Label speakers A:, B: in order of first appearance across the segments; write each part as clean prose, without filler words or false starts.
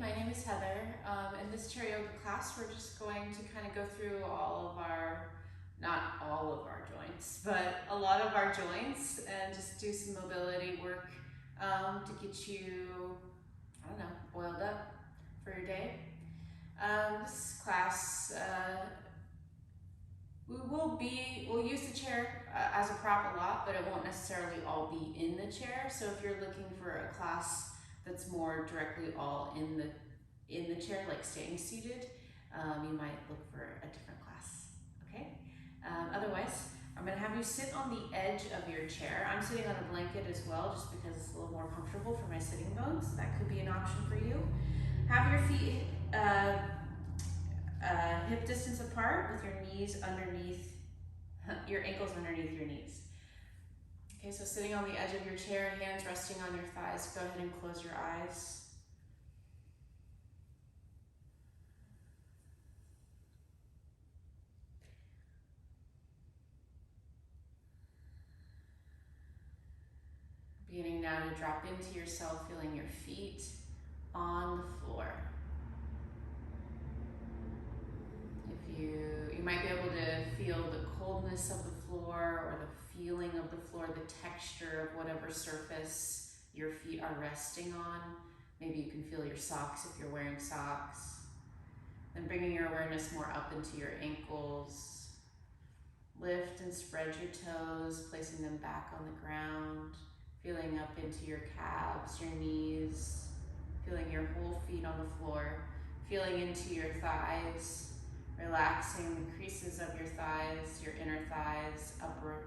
A: my name is Heather. In this chair yoga class, we're just going to kind of go through all of our, not all of our joints, but a lot of our joints and just do some mobility work to get you, I don't know, oiled up for your day. This class, we'll use the chair as a prop a lot, but it won't necessarily all be in the chair. So if you're looking for a class that's more directly all in the chair, like staying seated, you might look for a different class, okay? Otherwise, I'm gonna have you sit on the edge of your chair. I'm sitting on a blanket as well, just because it's a little more comfortable for my sitting bones. That could be an option for you. Have your feet hip distance apart with your knees underneath, your ankles underneath your knees. Okay, so sitting on the edge of your chair, hands resting on your thighs, go ahead and close your eyes. Beginning now to drop into yourself, feeling your feet on the floor. You might be able to feel the coldness of the floor or the feeling of the floor, the texture of whatever surface your feet are resting on. Maybe you can feel your socks if you're wearing socks. Then bringing your awareness more up into your ankles. Lift and spread your toes, placing them back on the ground. Feeling up into your calves, your knees. Feeling your whole feet on the floor. Feeling into your thighs. Relaxing the creases of your thighs, your inner thighs, upper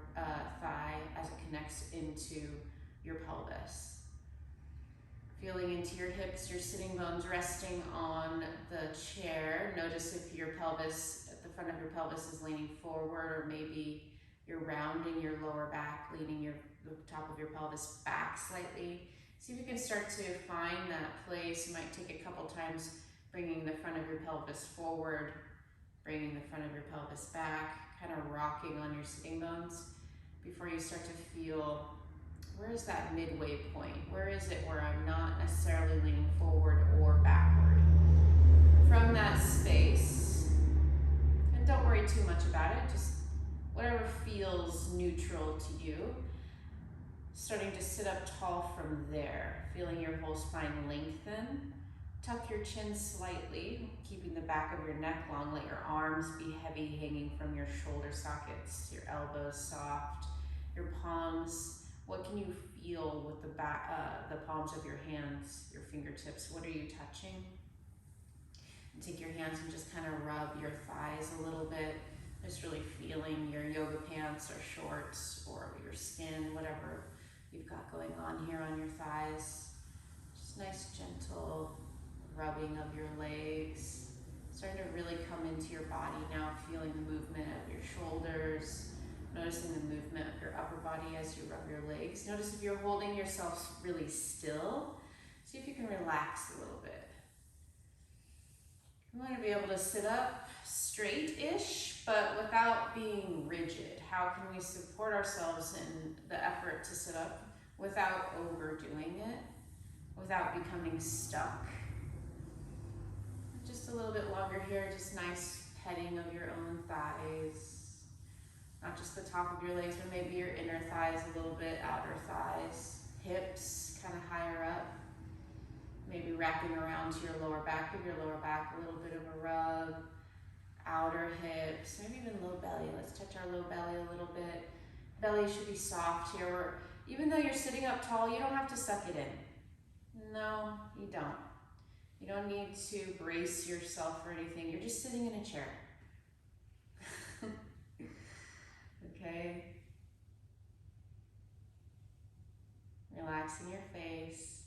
A: thigh as it connects into your pelvis. Feeling into your hips, your sitting bones resting on the chair. Notice if your pelvis, at the front of your pelvis is leaning forward, or maybe you're rounding your lower back, leaning the top of your pelvis back slightly. See if you can start to find that place. You might take a couple times bringing the front of your pelvis forward, bringing the front of your pelvis back, kind of rocking on your sitting bones before you start to feel, where is that midway point? Where is it where I'm not necessarily leaning forward or backward? From that space, and don't worry too much about it, just whatever feels neutral to you. Starting to sit up tall from there, feeling your whole spine lengthen. Tuck your chin slightly, keeping the back of your neck long. Let your arms be heavy, hanging from your shoulder sockets, your elbows soft, your palms. What can you feel with the palms of your hands, your fingertips? What are you touching? And take your hands and just kind of rub your thighs a little bit. Just really feeling your yoga pants or shorts or your skin, whatever you've got going on here on your thighs. Just nice, gentle rubbing of your legs, starting to really come into your body now, feeling the movement of your shoulders, noticing the movement of your upper body as you rub your legs. Notice if you're holding yourself really still, see if you can relax a little bit. You want to be able to sit up straight-ish, but without being rigid. How can we support ourselves in the effort to sit up without overdoing it, without becoming stuck? Just a little bit longer here, just nice petting of your own thighs. Not just the top of your legs, but maybe your inner thighs a little bit, outer thighs, hips kind of higher up. Maybe wrapping around to your lower back, give your lower back a little bit of a rub. Outer hips, maybe even low belly. Let's touch our low belly a little bit. Belly should be soft here. Even though you're sitting up tall, you don't have to suck it in. No, you don't. You don't need to brace yourself or anything. You're just sitting in a chair. Okay? Relaxing your face.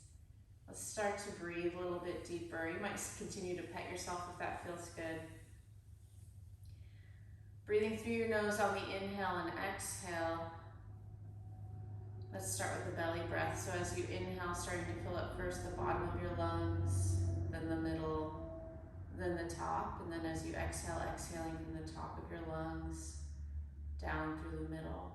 A: Let's start to breathe a little bit deeper. You might continue to pet yourself if that feels good. Breathing through your nose on the inhale and exhale. Let's start with the belly breath. So as you inhale, starting to fill up first the bottom of your lungs, then the middle, then the top, and then as you exhale, exhaling from the top of your lungs, down through the middle,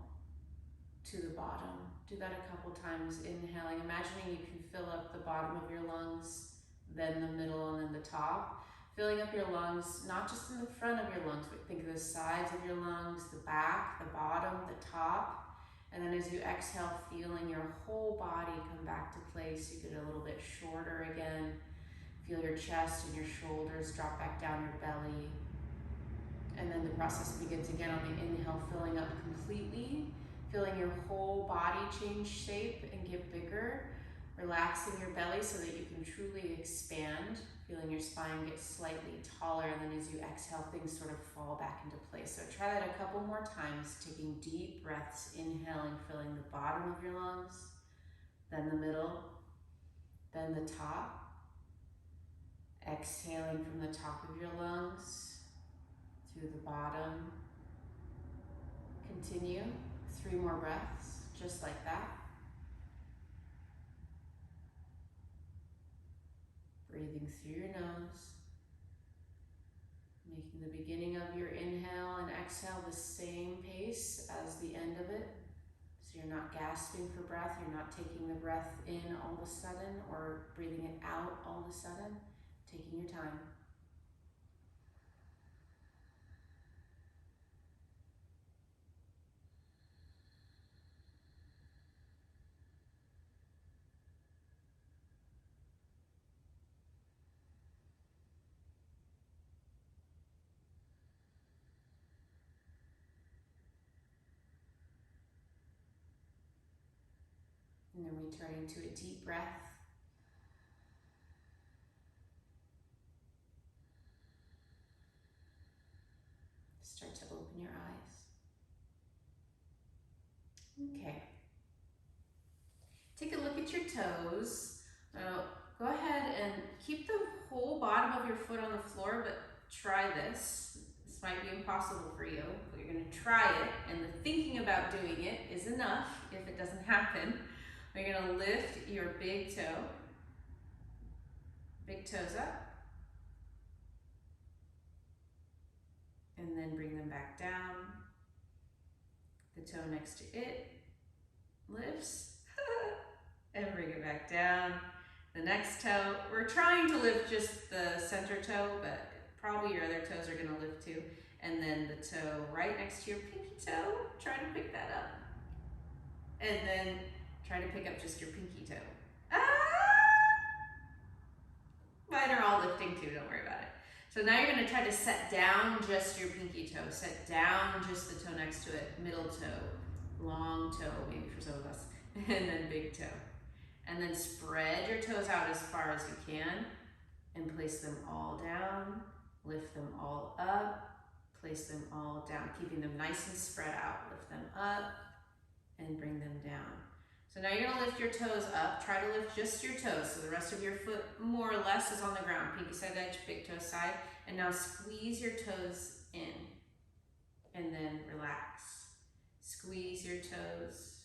A: to the bottom. Do that a couple times, inhaling, imagining you can fill up the bottom of your lungs, then the middle, and then the top. Filling up your lungs, not just in the front of your lungs, but think of the sides of your lungs, the back, the bottom, the top. And then as you exhale, feeling your whole body come back to place. You get a little bit shorter again. Feel your chest and your shoulders drop back down your belly. And then the process begins again on the inhale, filling up completely, feeling your whole body change shape and get bigger, relaxing your belly so that you can truly expand, feeling your spine get slightly taller, and then as you exhale, things sort of fall back into place. So try that a couple more times, taking deep breaths, inhaling, filling the bottom of your lungs, then the middle, then the top. Exhaling from the top of your lungs through the bottom. Continue 3 more breaths, just like that. Breathing through your nose, making the beginning of your inhale and exhale the same pace as the end of it. So you're not gasping for breath, you're not taking the breath in all of a sudden or breathing it out all of a sudden. Taking your time. And then we turn into a deep breath. Start to open your eyes. Okay. Take a look at your toes. Go ahead and keep the whole bottom of your foot on the floor, but try this. This might be impossible for you, but you're going to try it, and the thinking about doing it is enough if it doesn't happen. You're going to lift your big toe, big toes up, and then bring them back down. The toe next to it lifts, and bring it back down. The next toe, we're trying to lift just the center toe, but probably your other toes are gonna lift too. And then the toe right next to your pinky toe, try to pick that up. And then try to pick up just your pinky toe. Mine are all lifting too, don't worry about it. So now you're gonna try to set down just your pinky toe, set down just the toe next to it, middle toe, long toe, maybe for some of us, and then big toe. And then spread your toes out as far as you can and place them all down, lift them all up, place them all down, keeping them nice and spread out. Lift them up and bring them down. So now you're gonna lift your toes up. Try to lift just your toes, so the rest of your foot more or less is on the ground. Pinky side edge, big toe side. And now squeeze your toes in and then relax. Squeeze your toes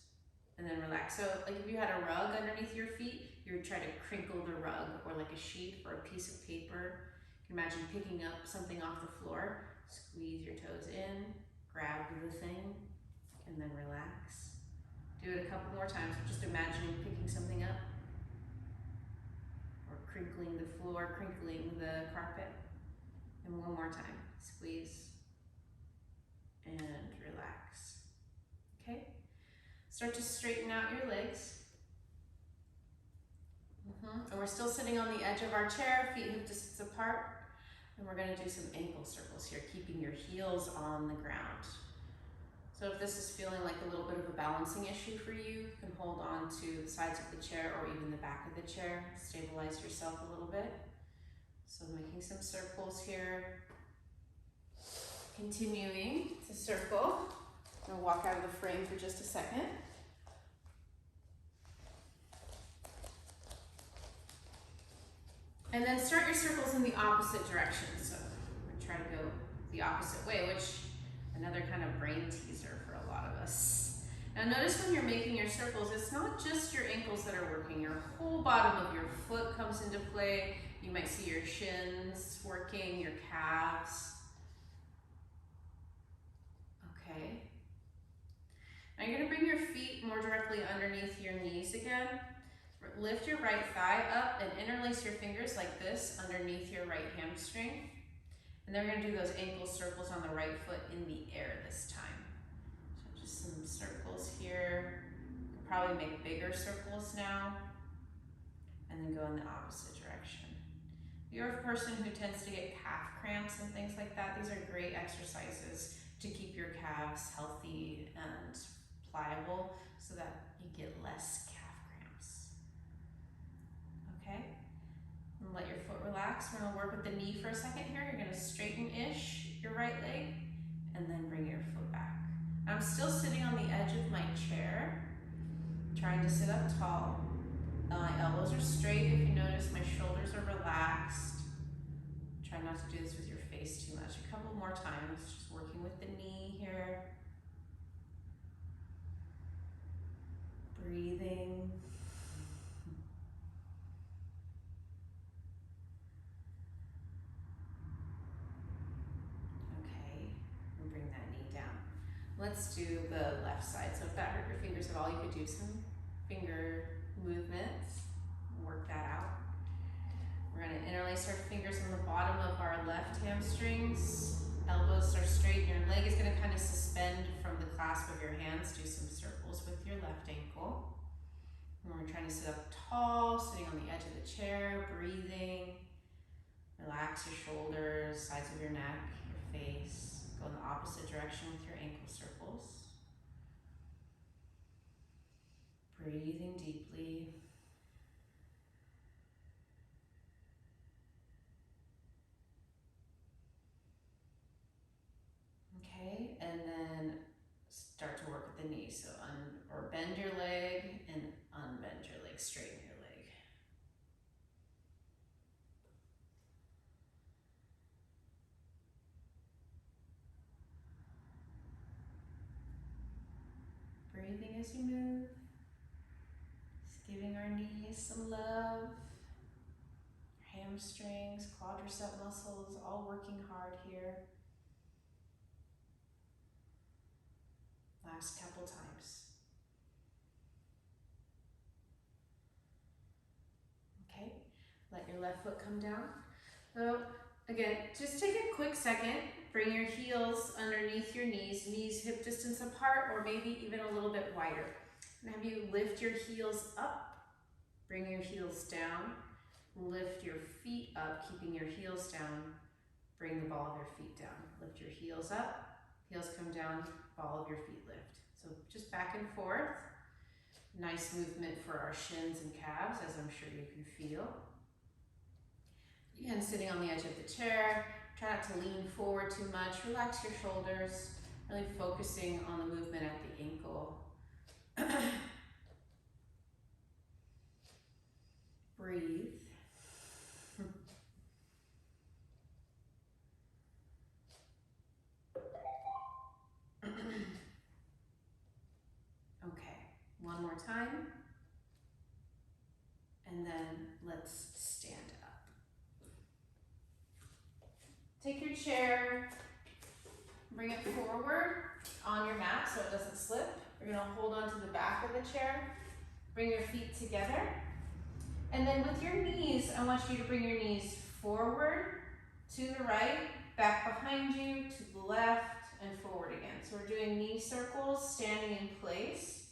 A: and then relax. So like if you had a rug underneath your feet, you would try to crinkle the rug, or like a sheet or a piece of paper. You can imagine picking up something off the floor. Squeeze your toes in, grab the thing, and then relax. Do it a couple more times, just imagining picking something up, or crinkling the floor, crinkling the carpet. And one more time, squeeze and relax. Okay? Start to straighten out your legs. And we're still sitting on the edge of our chair, feet hip distance apart. And we're gonna do some ankle circles here, keeping your heels on the ground. So if this is feeling like a little bit of a balancing issue for you, you can hold on to the sides of the chair or even the back of the chair. Stabilize yourself a little bit. So making some circles here. Continuing to circle. I'm gonna walk out of the frame for just a second. And then start your circles in the opposite direction. So we're trying to go the opposite way, which another kind of brain teaser for a lot of us. Now notice when you're making your circles, it's not just your ankles that are working, your whole bottom of your foot comes into play. You might see your shins working, your calves. Okay. Now you're gonna bring your feet more directly underneath your knees again. Lift your right thigh up and interlace your fingers like this underneath your right hamstring. And then we're gonna do those ankle circles on the right foot in the air this time. So just some circles here. You can probably make bigger circles now. And then go in the opposite direction. If you're a person who tends to get calf cramps and things like that, these are great exercises to keep your calves healthy and pliable so that you get less calf cramps. Okay? And let your foot relax. We're gonna work with the knee for a second here. You're gonna straighten-ish your right leg and then bring your foot back. I'm still sitting on the edge of my chair, trying to sit up tall. My elbows are straight. If you notice, my shoulders are relaxed. Try not to do this with your face too much. A couple more times, just working with the knee here. Breathing. Okay, and bring that knee down. Let's do the left side. So if that hurt your fingers at all, you could do some finger movements, work that out. We're gonna interlace our fingers on the bottom of our left hamstrings. Elbows are straight, your leg is gonna kind of suspend from the clasp of your hands. Do some circles with your left ankle. And we're trying to sit up tall, sitting on the edge of the chair, breathing. Relax your shoulders, sides of your neck, your face. Go in the opposite direction with your ankle circles. Breathing deeply. Okay, and then start to work with the knee. So bend your leg and unbend your leg, straighten your leg. Breathing as you move. Giving our knees some love. Hamstrings, quadricep muscles, all working hard here. Last couple times. Okay, let your left foot come down. So again, just take a quick second. Bring your heels underneath your knees hip distance apart, or maybe even a little bit wider. And have you lift your heels up, bring your heels down, lift your feet up, keeping your heels down, bring the ball of your feet down. Lift your heels up, heels come down, ball of your feet lift. So just back and forth. Nice movement for our shins and calves, as I'm sure you can feel. Again, sitting on the edge of the chair, try not to lean forward too much, relax your shoulders, really focusing on the movement at the ankle. Breathe. Okay, one more time. And then let's stand up. Take your chair, bring it forward on your mat so it doesn't slip. You're gonna hold onto the back of the chair, bring your feet together. And then with your knees, I want you to bring your knees forward, to the right, back behind you, to the left, and forward again. So we're doing knee circles, standing in place.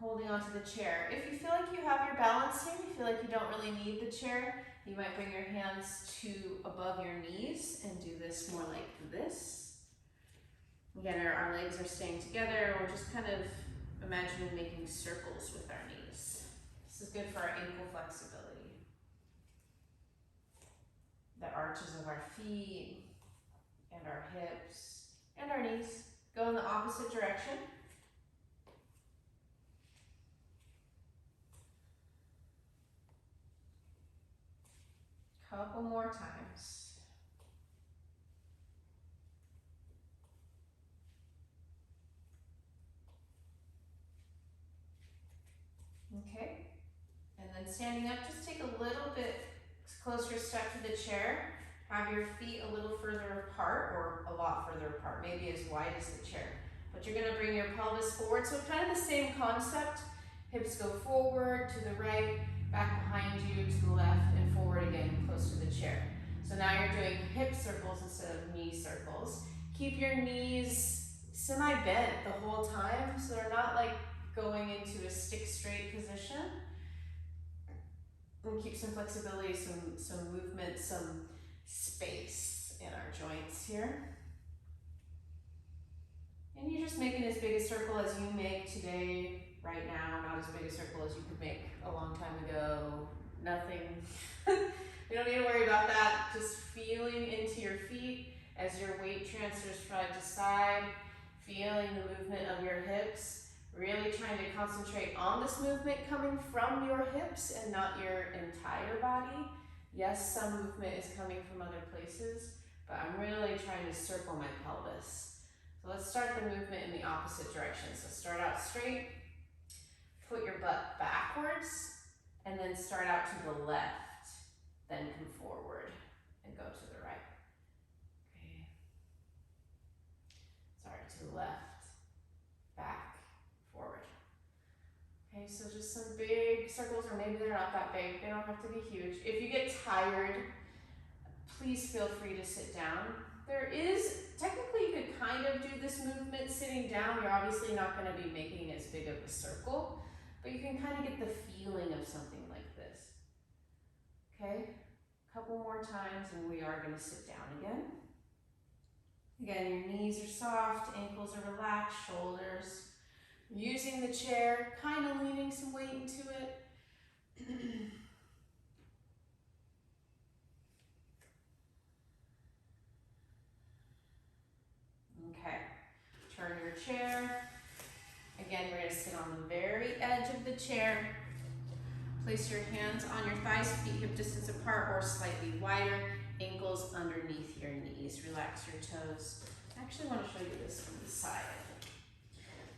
A: Holding onto the chair. If you feel like you have your balance here, you feel like you don't really need the chair, you might bring your hands to above your knees and do this more like this. Again, our legs are staying together. We're just kind of imagining making circles with our knees. This is good for our ankle flexibility. The arches of our feet and our hips and our knees. Go in the opposite direction. Couple more times. Okay, and then standing up, just take a little bit closer step to the chair. Have your feet a little further apart, or a lot further apart, maybe as wide as the chair. But you're gonna bring your pelvis forward, so kind of the same concept. Hips go forward, to the right, back behind you, to the left, and forward again, close to the chair. So now you're doing hip circles instead of knee circles. Keep your knees semi-bent the whole time, so they're not like going into a stick straight position. And keep some flexibility, some movement, some space in our joints here. And you're just making as big a circle as you make today, right now, not as big a circle as you could make a long time ago. Nothing. You don't need to worry about that. Just feeling into your feet as your weight transfers side to side, feeling the movement of your hips, really trying to concentrate on this movement coming from your hips and not your entire body. Yes, some movement is coming from other places, but I'm really trying to circle my pelvis. So let's start the movement in the opposite direction. So start out straight, put your butt backwards, and then start out to the left. Then come forward and go to the right. Okay. Sorry, to the left, back, forward. Okay, so just some big circles, or maybe they're not that big. They don't have to be huge. If you get tired, please feel free to sit down. There is, technically you could kind of do this movement sitting down. You're obviously not going to be making as big of a circle, but you can kind of get the feeling of something like this. Okay, a couple more times and we are going to sit down again. Again, your knees are soft, ankles are relaxed, shoulders. Using the chair, kind of leaning some weight into it. Okay, turn your chair. Again, we're going to sit on the very edge of the chair. Place your hands on your thighs, feet hip distance apart or slightly wider, ankles underneath your knees. Relax your toes. I actually want to show you this from the side.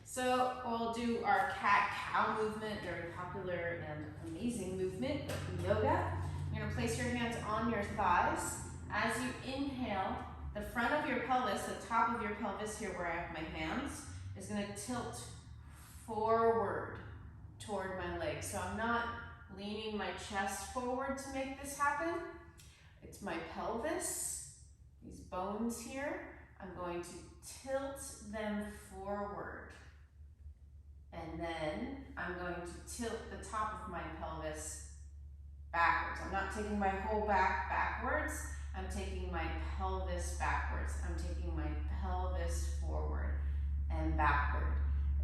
A: So we'll do our cat-cow movement, very popular and amazing movement in yoga. You're going to place your hands on your thighs. As you inhale, the front of your pelvis, the top of your pelvis here where I have my hands, is going to tilt forward toward my legs. So I'm not leaning my chest forward to make this happen. It's my pelvis, these bones here. I'm going to tilt them forward. And then I'm going to tilt the top of my pelvis backwards. I'm not taking my whole back backwards. I'm taking my pelvis backwards. I'm taking my pelvis forward and backward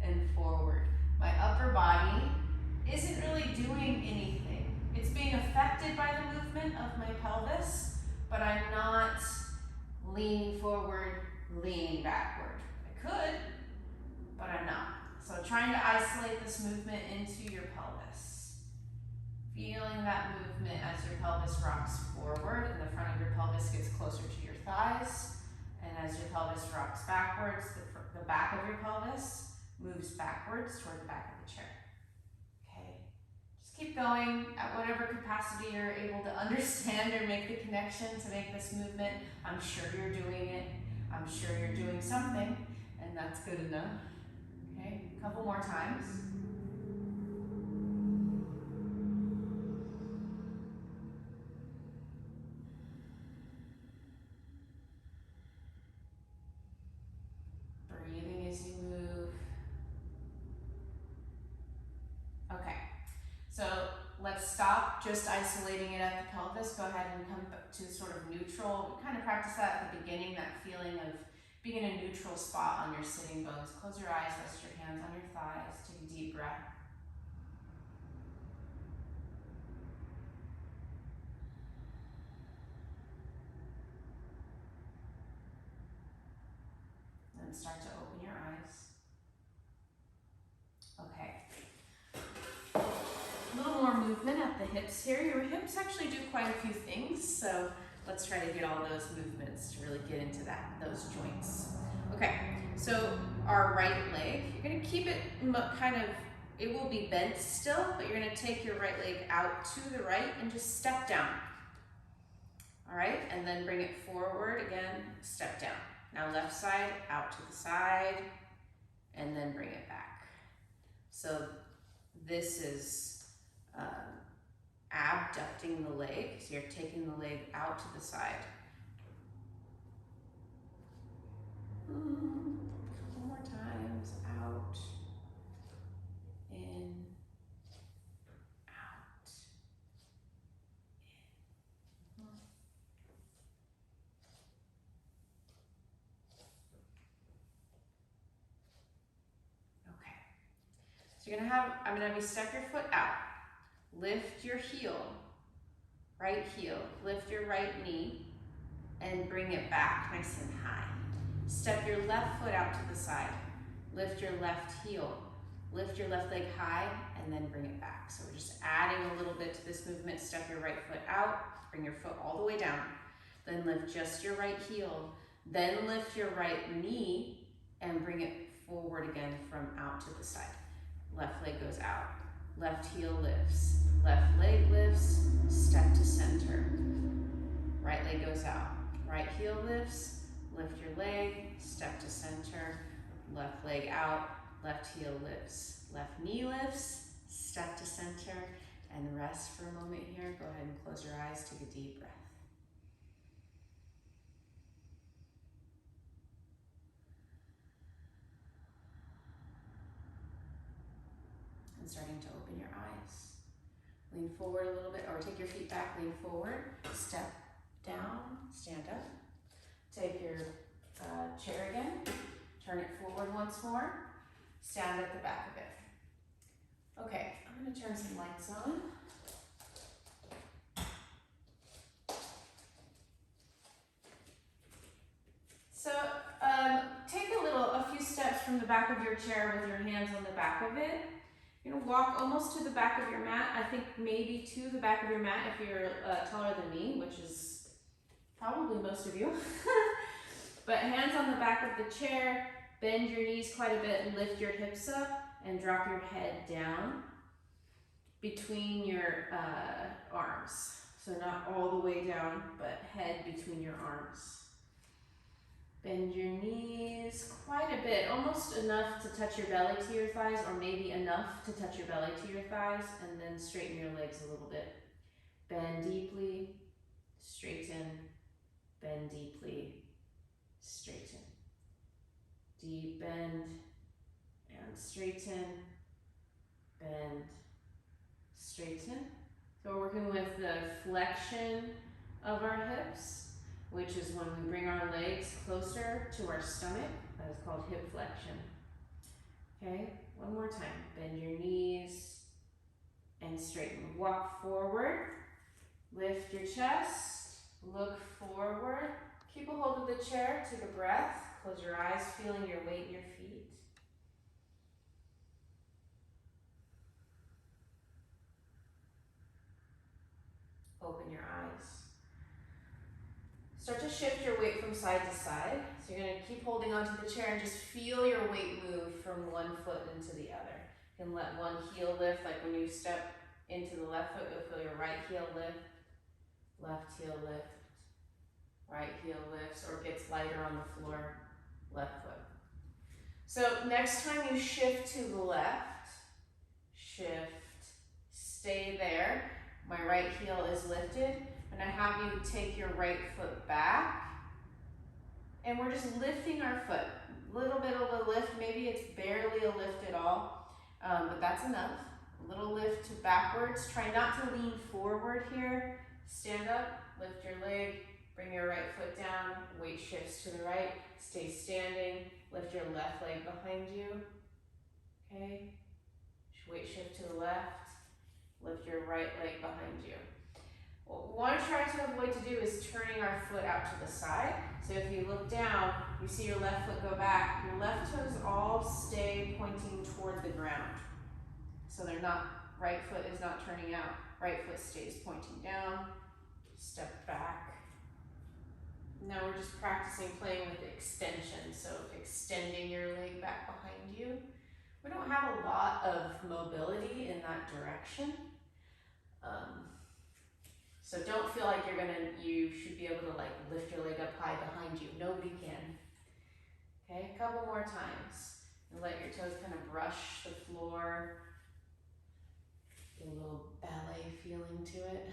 A: and forward. My upper body isn't really doing anything. It's being affected by the movement of my pelvis, but I'm not leaning forward, leaning backward. I could, but I'm not. So trying to isolate this movement into your pelvis. Feeling that movement as your pelvis rocks forward and the front of your pelvis gets closer to your thighs. And as your pelvis rocks backwards, the back of your pelvis moves backwards toward the back of the chair. Okay, just keep going at whatever capacity you're able to understand or make the connection to make this movement. I'm sure you're doing it. I'm sure you're doing something, and that's good enough. Okay, a couple more times. Breathing as you move. Okay, so let's stop just isolating it at the pelvis. Go ahead and come to sort of neutral. We kind of practice that at the beginning, that feeling of being in a neutral spot on your sitting bones. Close your eyes, rest your hands on your thighs. Take a deep breath. Then start to open your eyes. Okay. A little more movement at the hips here. Your hips actually do quite a few things, so let's try to get all those movements to really get into those joints. Okay, so our right leg, you're gonna keep it kind of, it will be bent still, but you're gonna take your right leg out to the right and just step down. All right, and then bring it forward again, step down. Now left side, out to the side, and then bring it back. So This is abducting the leg, so you're taking the leg out to the side. A couple more times, out, in, out, in. Okay. So you're gonna have, I'm gonna have you step your foot out. Lift your heel, right heel. Lift your right knee and bring it back nice and high. Step your left foot out to the side. Lift your left heel. Lift your left leg high and then bring it back. So we're just adding a little bit to this movement. Step your right foot out, bring your foot all the way down. Then lift just your right heel. Then lift your right knee and bring it forward again from out to the side. Left leg goes out. Left heel lifts. Left leg lifts, step to center. Right leg goes out. Right heel lifts, lift your leg, step to center. Left leg out, left heel lifts. Left knee lifts, step to center, and rest for a moment here. Go ahead and close your eyes, take a deep breath. And starting to open your eyes. Lean forward a little bit, or take your feet back, lean forward, step down, stand up. Take your chair again, turn it forward once more, stand at the back of it. Okay, I'm gonna turn some lights on. So take a few steps from the back of your chair with your hands on the back of it. You're gonna walk almost to the back of your mat. I think maybe to the back of your mat if you're taller than me, which is probably most of you. But hands on the back of the chair, bend your knees quite a bit and lift your hips up and drop your head down between your arms. So not all the way down, but head between your arms. Bend your knees quite a bit, almost enough to touch your belly to your thighs, or maybe enough to touch your belly to your thighs, and then straighten your legs a little bit. Bend deeply, straighten, bend deeply, straighten. Deep bend and straighten, bend, straighten. So we're working with the flexion of our hips, which is when we bring our legs closer to our stomach. That is called hip flexion. Okay, one more time. Bend your knees and straighten. Walk forward, lift your chest, look forward. Keep a hold of the chair, take a breath, close your eyes, feeling your weight in your feet. Open your eyes. Start to shift your weight from side to side. So you're gonna keep holding onto the chair and just feel your weight move from one foot into the other. You can let one heel lift, like when you step into the left foot, you'll feel your right heel lift, left heel lift, right heel lifts, or gets lighter on the floor, left foot. So next time you shift to the left, shift, stay there. My right heel is lifted. I'm gonna have you take your right foot back, and we're just lifting our foot. A little bit of a lift, maybe it's barely a lift at all, but that's enough. A little lift to backwards. Try not to lean forward here. Stand up, lift your leg, bring your right foot down, weight shifts to the right, stay standing, lift your left leg behind you, okay? Weight shift to the left, lift your right leg behind you. What we want to try to avoid to do is turning our foot out to the side. So if you look down, you see your left foot go back. Your left toes all stay pointing toward the ground. So they're not, right foot is not turning out. Right foot stays pointing down. Step back. Now we're just practicing playing with extension. So extending your leg back behind you. We don't have a lot of mobility in that direction. So don't feel like you should be able to like lift your leg up high behind you. Nobody can. Okay, a couple more times. And let your toes kind of brush the floor. Get a little ballet feeling to it.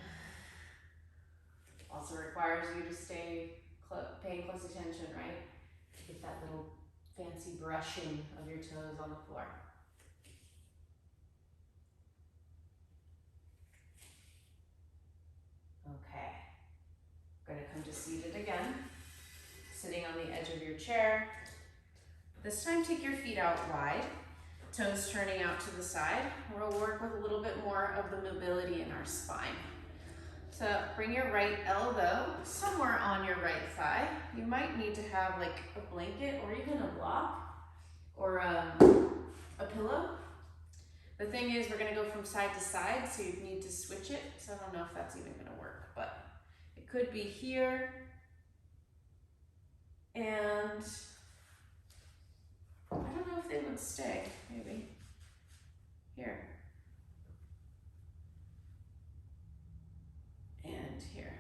A: Also requires you to stay paying close attention, right? Get that little fancy brushing of your toes on the floor. Okay, we're gonna come to seated again. Sitting on the edge of your chair. This time take your feet out wide, toes turning out to the side. We'll work with a little bit more of the mobility in our spine. So bring your right elbow somewhere on your right thigh. You might need to have like a blanket or even a block or a pillow. The thing is, we're gonna go from side to side, so you need to switch it. So I don't know if that's even gonna work, but it could be here and I don't know if they would stay, maybe. Here. And here.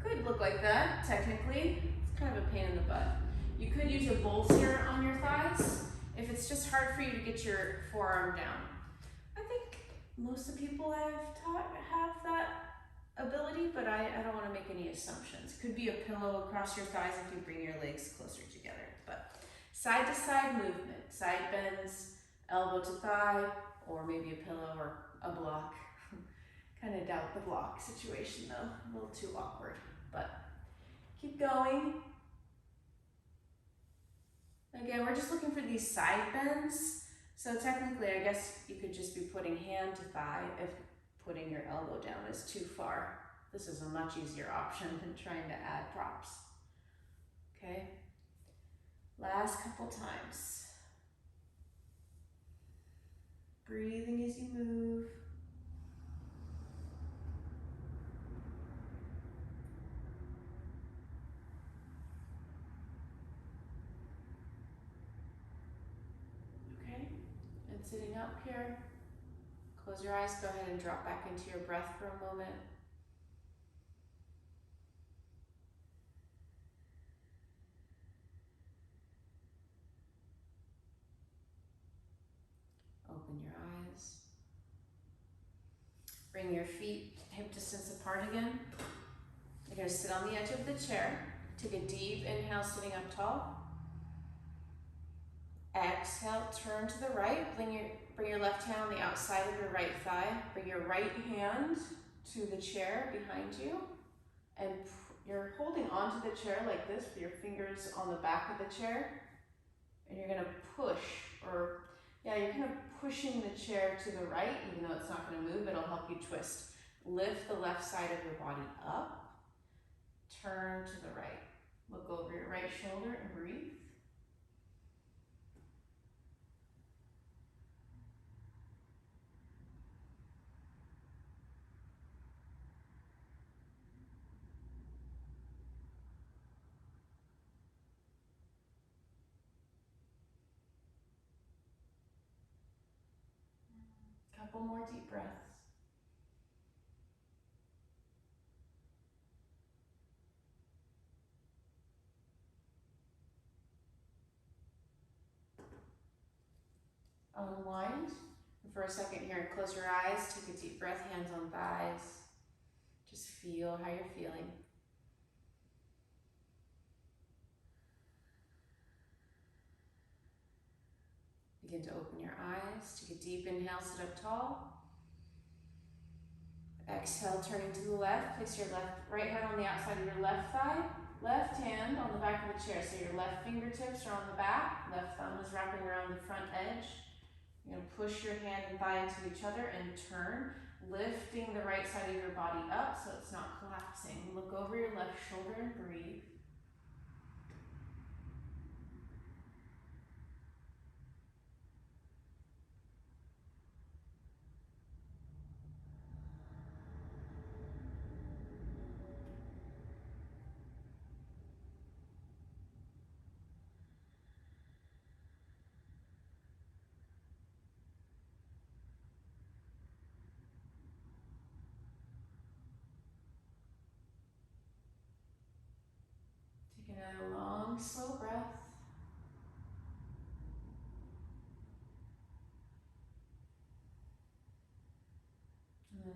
A: Could look like that, technically. It's kind of a pain in the butt. You could use a bolster on your thighs if it's just hard for you to get your forearm down. I think most of the people I've taught have that ability, but I don't want to make any assumptions. Could be a pillow across your thighs if you bring your legs closer together. But side to side movement, side bends, elbow to thigh, or maybe a pillow or a block. Kind of doubt the block situation though, a little too awkward, but keep going. Again, we're just looking for these side bends. So technically, I guess you could just be putting hand to thigh if putting your elbow down is too far. This is a much easier option than trying to add props. Okay, last couple times. Breathing as you move. Okay, and sitting up here, close your eyes, go ahead and drop back into your breath for a moment. Open your eyes. Bring your feet hip distance apart again. You're going to sit on the edge of the chair. Take a deep inhale, sitting up tall. Exhale, turn to the right. Bring your left hand on the outside of your right thigh. Bring your right hand to the chair behind you. And you're holding onto the chair like this with your fingers on the back of the chair. And you're going to push, you're kind of pushing the chair to the right, even though it's not going to move, it'll help you twist. Lift the left side of your body up. Turn to the right. Look over your right shoulder and breathe. Couple more deep breaths. Unwind. And for a second here, close your eyes, take a deep breath, hands on thighs. Just feel how you're feeling. Begin to open your eyes. Take a deep inhale, sit up tall. Exhale, turning to the left. Place your right hand on the outside of your left thigh. Left hand on the back of the chair. So your left fingertips are on the back. Left thumb is wrapping around the front edge. You're going to push your hand and thigh into each other and turn, lifting the right side of your body up so it's not collapsing. Look over your left shoulder and breathe.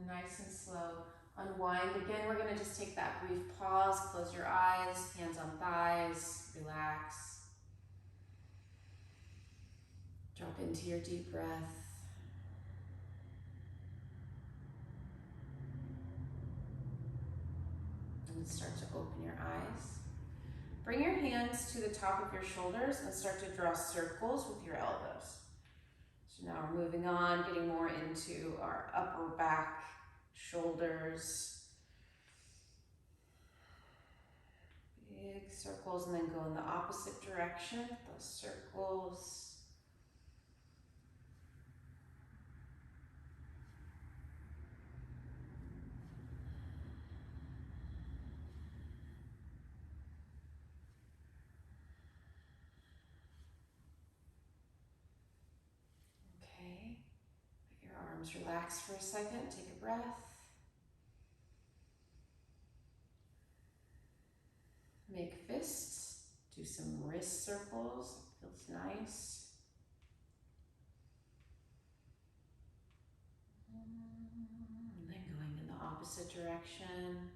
A: Nice and slow. Unwind. Again, we're gonna just take that brief pause, close your eyes, hands on thighs, relax. Drop into your deep breath. And start to open your eyes. Bring your hands to the top of your shoulders and start to draw circles with your elbows. So now we're moving on, getting more into our upper back, shoulders. Big circles, and then go in the opposite direction, those circles. Okay, let your arms relax for a second, take a breath. Make fists, do some wrist circles, feels nice. And then going in the opposite direction.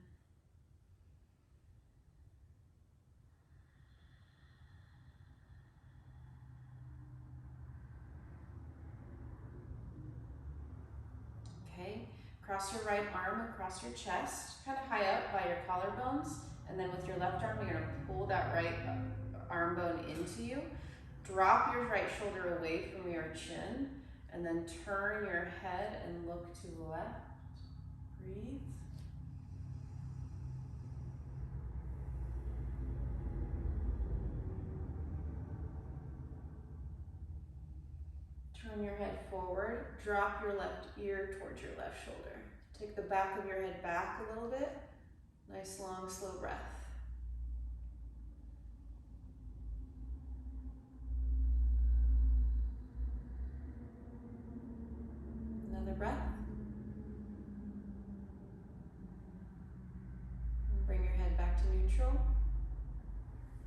A: Okay, cross your right arm across your chest, kind of high up by your collarbones, and then with your left arm, you're gonna pull that right arm bone into you. Drop your right shoulder away from your chin, and then turn your head and look to the left. Breathe. Turn your head forward, drop your left ear towards your left shoulder. Take the back of your head back a little bit. Nice, long, slow breath. Another breath. And bring your head back to neutral.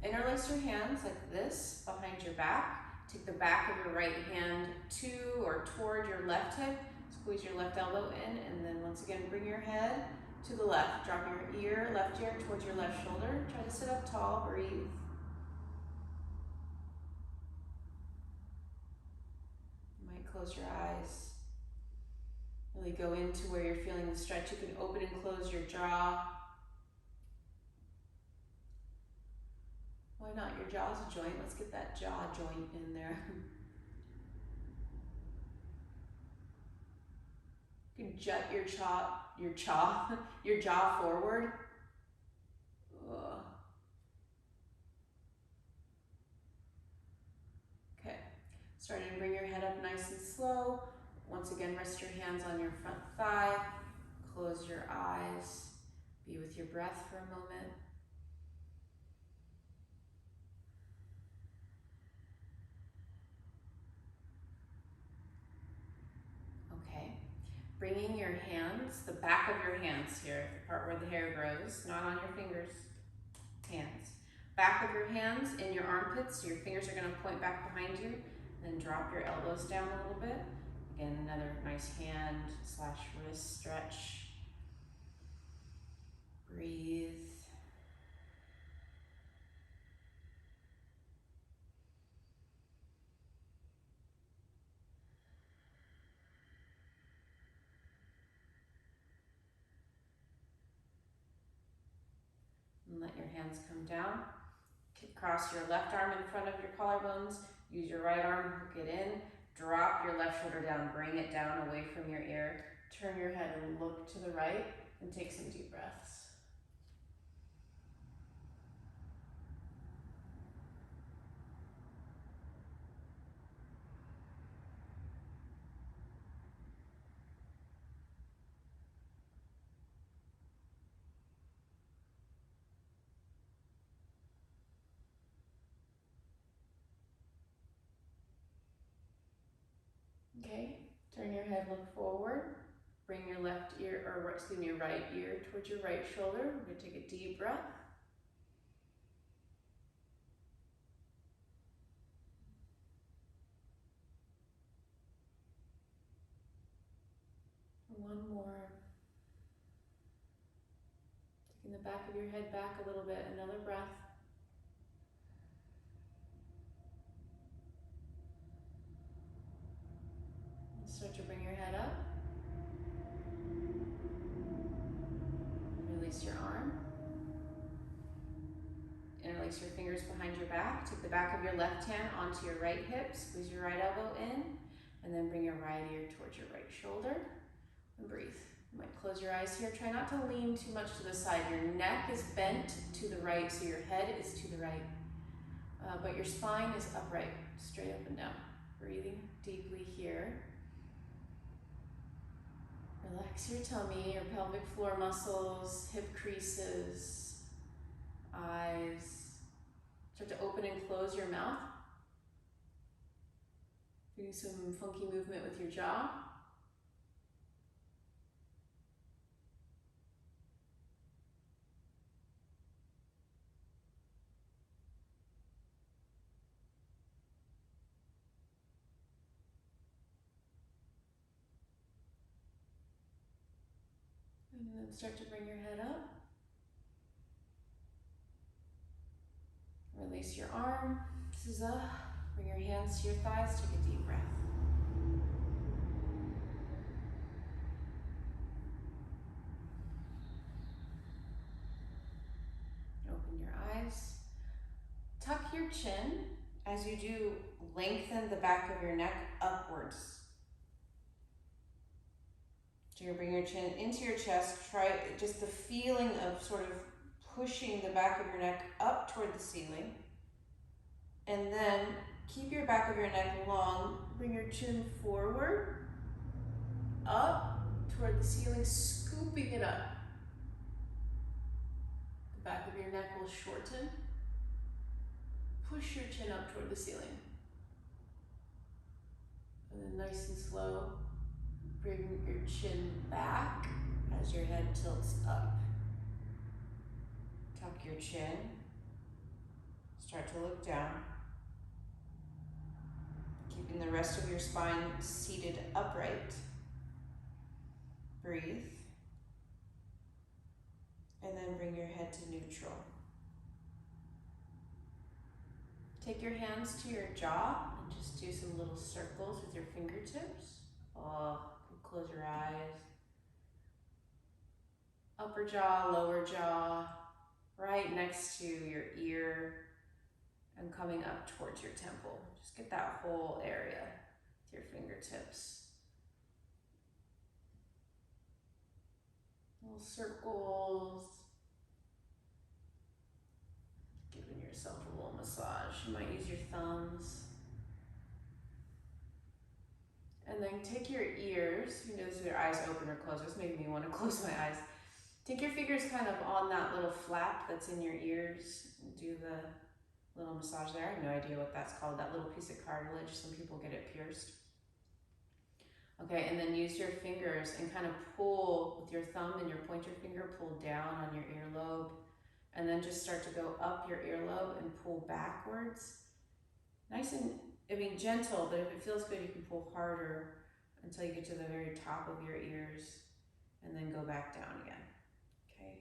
A: Interlace your hands like this behind your back. Take the back of your right hand to or toward your left hip. Squeeze your left elbow in, and then once again, bring your head to the left. Drop your left ear towards your left shoulder. Try to sit up tall, breathe. You might close your eyes. Really go into where you're feeling the stretch. You can open and close your jaw. Why not? Your jaw's a joint. Let's get that jaw joint in there. You can jut your jaw forward. Ugh. Okay, starting to bring your head up nice and slow. Once again, rest your hands on your front thigh. Close your eyes. Be with your breath for a moment. Bringing your hands, the back of your hands here, the part where the hair grows, not on your fingers, hands. Back of your hands in your armpits, so your fingers are gonna point back behind you, then drop your elbows down a little bit. Again, another nice hand / wrist stretch. Breathe. And let your hands come down. Cross your left arm in front of your collarbones. Use your right arm, hook it in. Drop your left shoulder down, bring it down away from your ear. Turn your head and look to the right and take some deep breaths. Okay, turn your head, look forward. Bring your right ear towards your right shoulder. We're going to take a deep breath. One more. the back of your head back a little bit, another breath. And start to bring your head up. Release your arm. Interlace your fingers behind your back. Take the back of your left hand onto your right hip. Squeeze your right elbow in. And then bring your right ear towards your right shoulder. And breathe. You might close your eyes here. Try not to lean too much to the side. Your neck is bent to the right, so your head is to the right. But your spine is upright, straight up and down. Breathing deeply here. Relax your tummy, your pelvic floor muscles, hip creases, eyes. Start to open and close your mouth. Doing some funky movement with your jaw. And then start to bring your head up. Release your arm. Bring your hands to your thighs. Take a deep breath. Open your eyes. Tuck your chin. As you do, lengthen the back of your neck upwards. So you bring your chin into your chest. Try just the feeling of sort of pushing the back of your neck up toward the ceiling. And then keep your back of your neck long. Bring your chin forward, up toward the ceiling, scooping it up. The back of your neck will shorten. Push your chin up toward the ceiling. And then nice and slow, bring your chin back as your head tilts up. Tuck your chin. Start to look down. Keeping the rest of your spine seated upright. Breathe. And then bring your head to neutral. Take your hands to your jaw and just do some little circles with your fingertips. Close your eyes. Upper jaw, lower jaw, right next to your ear and coming up towards your temple. Just get that whole area with your fingertips. Little circles. Giving yourself a little massage. You might use your thumbs. And then take your ears, you notice if your eyes open or closed. This made me want to close my eyes. Take your fingers kind of on that little flap that's in your ears and do the little massage there. I have no idea what that's called, that little piece of cartilage. Some people get it pierced. Okay, and then use your fingers and kind of pull with your thumb and your pointer finger, pull down on your earlobe. And then just start to go up your earlobe and pull backwards. Nice and, gentle, but if it feels good, you can pull harder until you get to the very top of your ears and then go back down again, okay?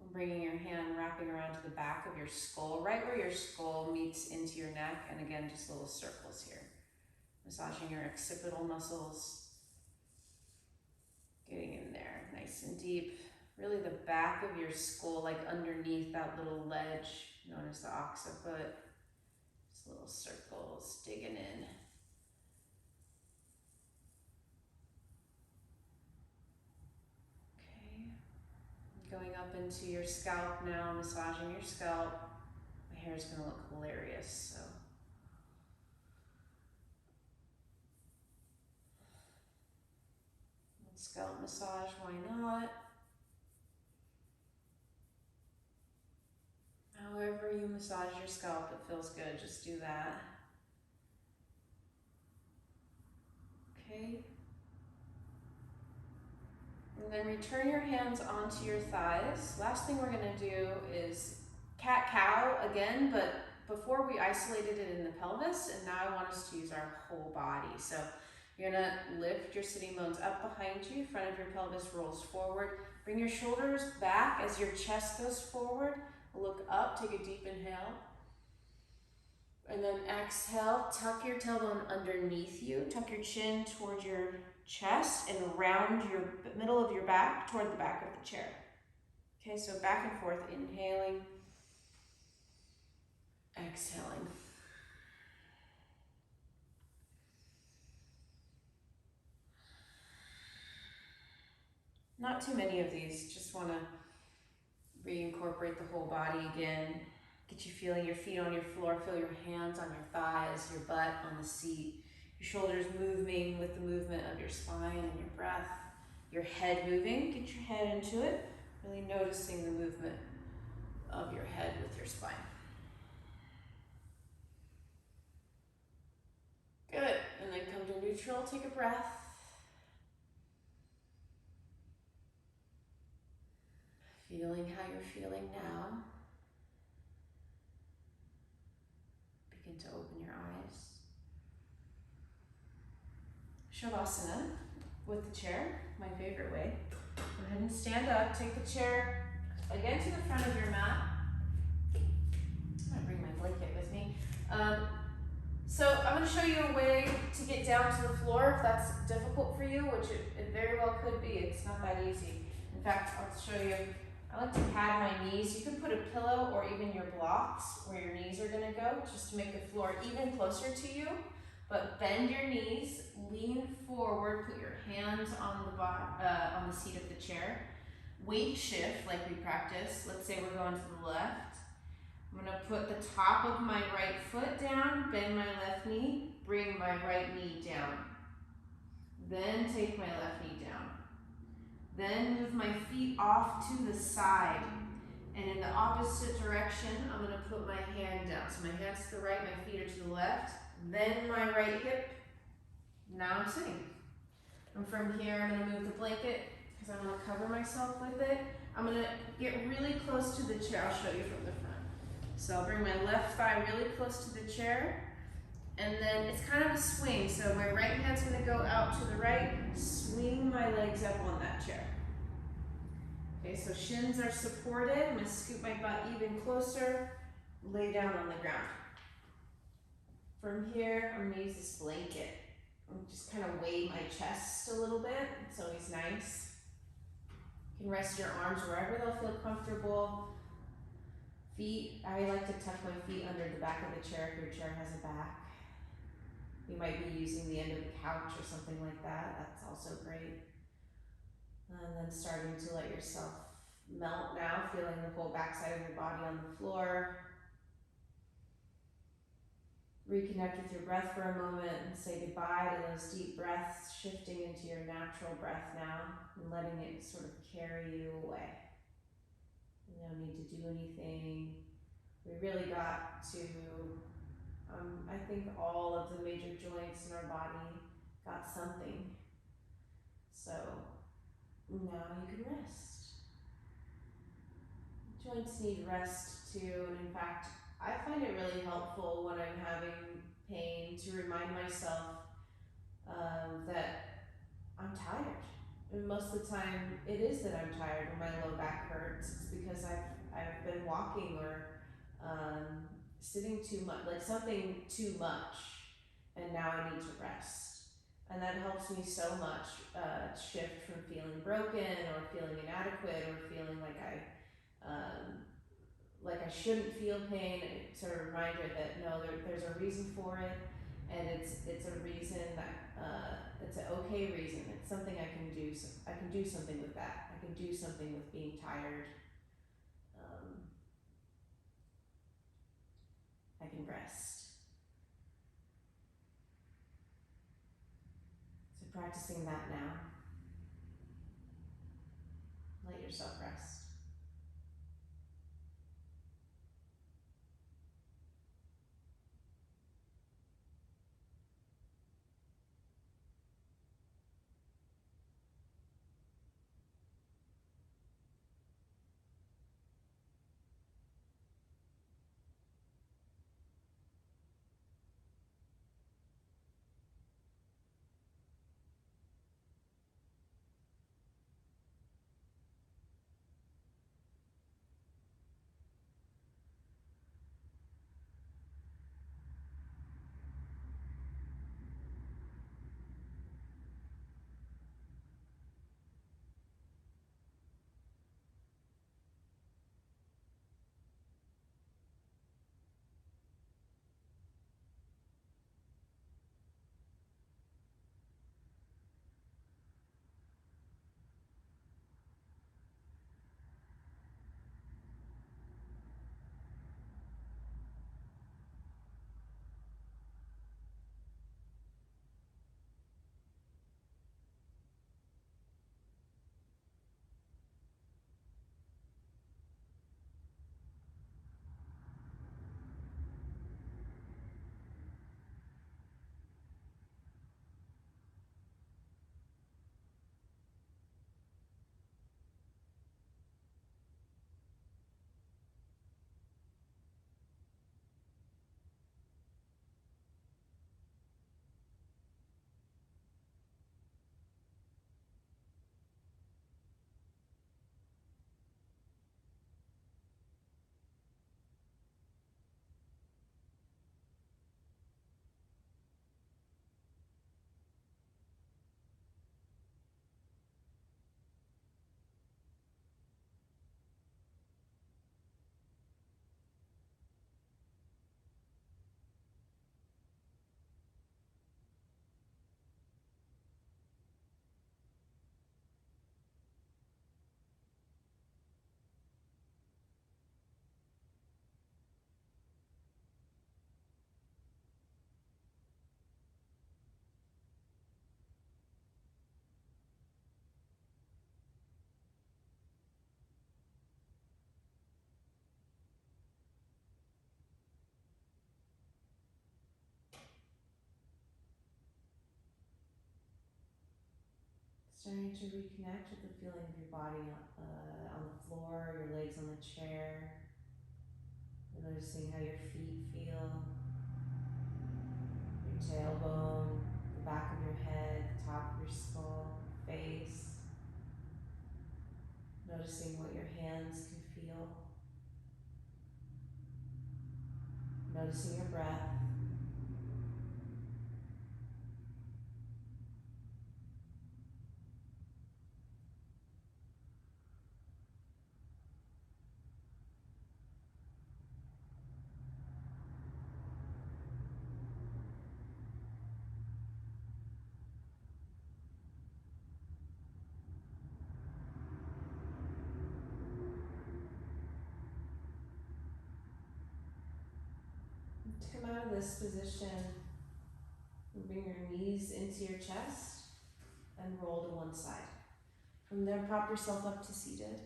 A: I'm bringing your hand, wrapping around to the back of your skull, right where your skull meets into your neck, and again, just little circles here. Massaging your occipital muscles, getting in there, nice and deep. Really the back of your skull, like underneath that little ledge known as the occiput. Just little circles, digging in. Okay. Going up into your scalp now, massaging your scalp. My hair is gonna look hilarious, so. Scalp massage, why not? However you massage your scalp, it feels good, just do that. Okay. And then return your hands onto your thighs. Last thing we're gonna do is cat-cow again, but before we isolated it in the pelvis, and now I want us to use our whole body. So You're gonna lift your sitting bones up behind you, front of your pelvis rolls forward. Bring your shoulders back as your chest goes forward. Look up, take a deep inhale. And then exhale, tuck your tailbone underneath you, tuck your chin towards your chest and round your middle of your back toward the back of the chair. Okay, so back and forth, inhaling, exhaling. Not too many of these, just want to reincorporate the whole body again. Get you feeling your feet on your floor, feel your hands on your thighs, your butt on the seat, your shoulders moving with the movement of your spine and your breath, your head moving, get your head into it, really noticing the movement of your head with your spine. Good, and then come to neutral, take a breath. Feeling how you're feeling now. Begin to open your eyes. Shavasana with the chair, my favorite way. Go ahead and stand up, take the chair again to the front of your mat. I'm gonna bring my blanket with me. So I'm gonna show you a way to get down to the floor if that's difficult for you, which it very well could be. It's not that easy. In fact, I'll show you. I like to pad my knees. You can put a pillow or even your blocks where your knees are gonna go, just to make the floor even closer to you. But bend your knees, lean forward, put your hands on the seat of the chair. Weight shift like we practice. Let's say we're going to the left. I'm gonna put the top of my right foot down, bend my left knee, bring my right knee down. Then take my left knee down. Then move my feet off to the side. And in the opposite direction, I'm gonna put my hand down. So my hand's to the right, my feet are to the left. Then my right hip. Now I'm sitting. And from here, I'm gonna move the blanket because I wanna cover myself with it. I'm gonna get really close to the chair. I'll show you from the front. So I'll bring my left thigh really close to the chair. And then it's kind of a swing. So my right hand's gonna go out to the right, swing my legs up on that chair. Okay, so shins are supported. I'm gonna scoop my butt even closer, lay down on the ground. From here, I'm gonna use this blanket and just kind of weigh my chest a little bit. It's always nice. You can rest your arms wherever they'll feel comfortable. Feet, I like to tuck my feet under the back of the chair if your chair has a back. You might be using the end of the couch or something like that. That's also great. And then starting to let yourself melt now, feeling the whole backside of your body on the floor. Reconnect with your breath for a moment and say goodbye to those deep breaths, shifting into your natural breath now and letting it sort of carry you away. You don't need to do anything. We really got to, I think all of the major joints in our body got something. So now you can rest. Joints need rest too, and in fact, I find it really helpful when I'm having pain to remind myself that I'm tired. And most of the time, it is that I'm tired when my low back hurts. It's because I've been walking or sitting too much, like something too much, and now I need to rest. And that helps me so much shift from feeling broken or feeling inadequate or feeling like I shouldn't feel pain. It's a reminder that no, there's a reason for it, and it's a reason that it's an okay reason. It's something I can do. So I can do something with that. I can do something with being tired. I can rest. So practicing that now. Let yourself rest.
B: begin to reconnect with the feeling of your body on the floor, your legs on the chair. You're noticing how your feet feel, your tailbone, the back of your head, the top of your skull, face. Noticing what your hands can feel. Noticing your breath. To come out of this position, bring your knees into your chest and roll to one side. From there, prop yourself up to seated.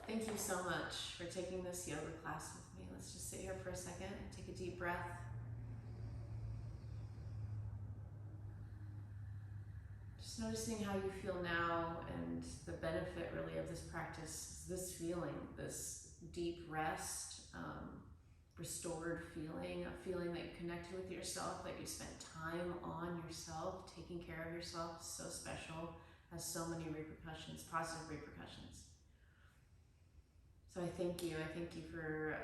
A: Thank you so much for taking this yoga class with me. Let's just sit here for a second and take a deep breath. Just noticing how you feel now, and the benefit really of this practice is this feeling, this deep rest, restored feeling, a feeling that you connected with yourself, that you spent time on yourself. Taking care of yourself is so special, has so many repercussions, positive repercussions. So I thank you. I thank you for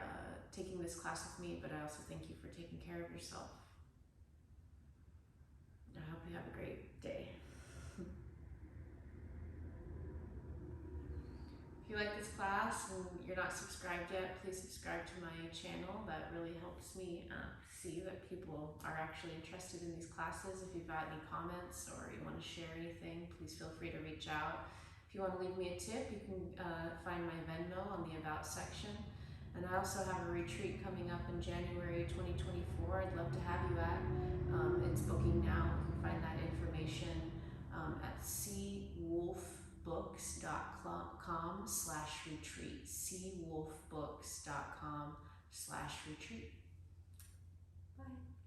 A: taking this class with me, but I also thank you for taking care of yourself. I hope you have a great day. If you like this class and you're not subscribed yet, please subscribe to my channel. That really helps me see that people are actually interested in these classes. If you've got any comments or you want to share anything, please feel free to reach out. If you want to leave me a tip, you can find my Venmo on the About section. And I also have a retreat coming up in January 2024 I'd love to have you at. It's booking now. You can find that information at cwolfbooks.com/retreat. cwolfbooks.com/retreat. Bye.